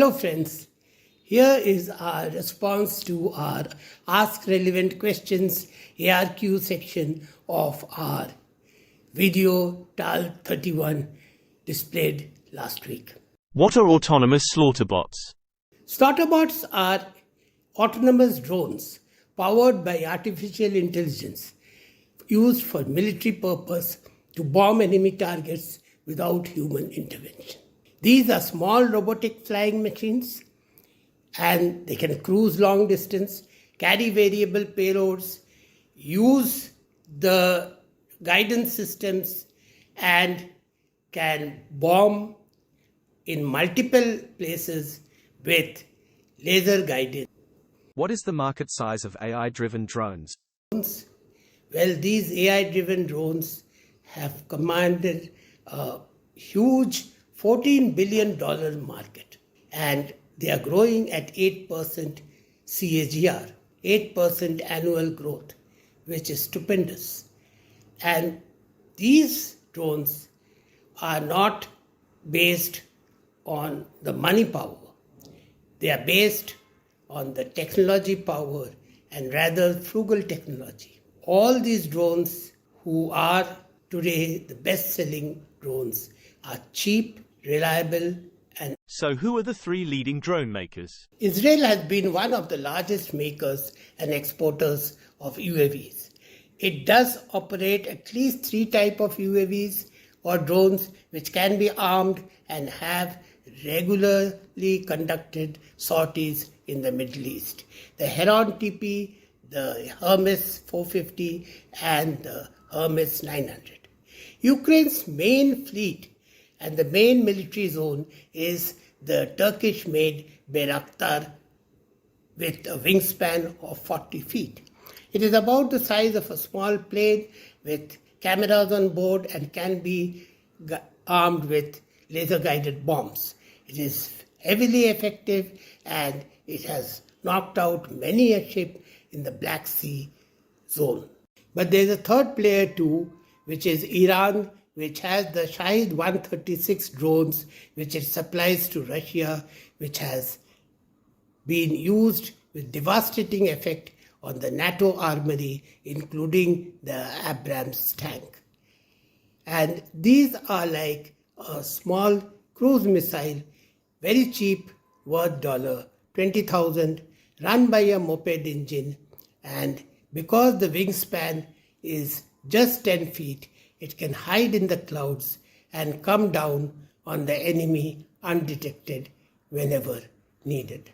Hello friends, here is our response to our Ask Relevant Questions ARQ section of our video TAL 31 displayed last week. What are autonomous slaughterbots? Slaughterbots are autonomous drones powered by artificial intelligence used for military purpose to bomb enemy targets without human intervention. These are small robotic flying machines and they can cruise long distance, carry variable payloads, use the guidance systems and can bomb in multiple places with laser guided. What is the market size of AI-driven drones? Well, these AI-driven drones have commanded a huge $14 billion market, and they are growing at 8% CAGR, 8% annual growth, which is stupendous. And these drones are not based on the money power. They are based on the technology power and rather frugal technology. All these drones who are today the best-selling drones are cheap, reliable, and So who are the three leading drone makers? Israel has been one of the largest makers and exporters of UAVs. It does operate at least 3 types of UAVs or drones which can be armed and have regularly conducted sorties in the Middle East. The Heron TP, the Hermes 450 and the Hermes 900. Ukraine's main fleet and the main military zone is the Turkish-made Bayraktar with a wingspan of 40 feet. It is about the size of a small plane with cameras on board and can be armed with laser-guided bombs. It is heavily effective and it has knocked out many a ship in the Black Sea zone. But there is a third player too, which is Iran, which has the Shahid 136 drones, which it supplies to Russia, which has been used with devastating effect on the NATO armory, including the Abrams tank. And these are like a small cruise missile, very cheap, worth $20,000, run by a moped engine, and because the wingspan is just 10 feet, it can hide in the clouds and come down on the enemy undetected whenever needed.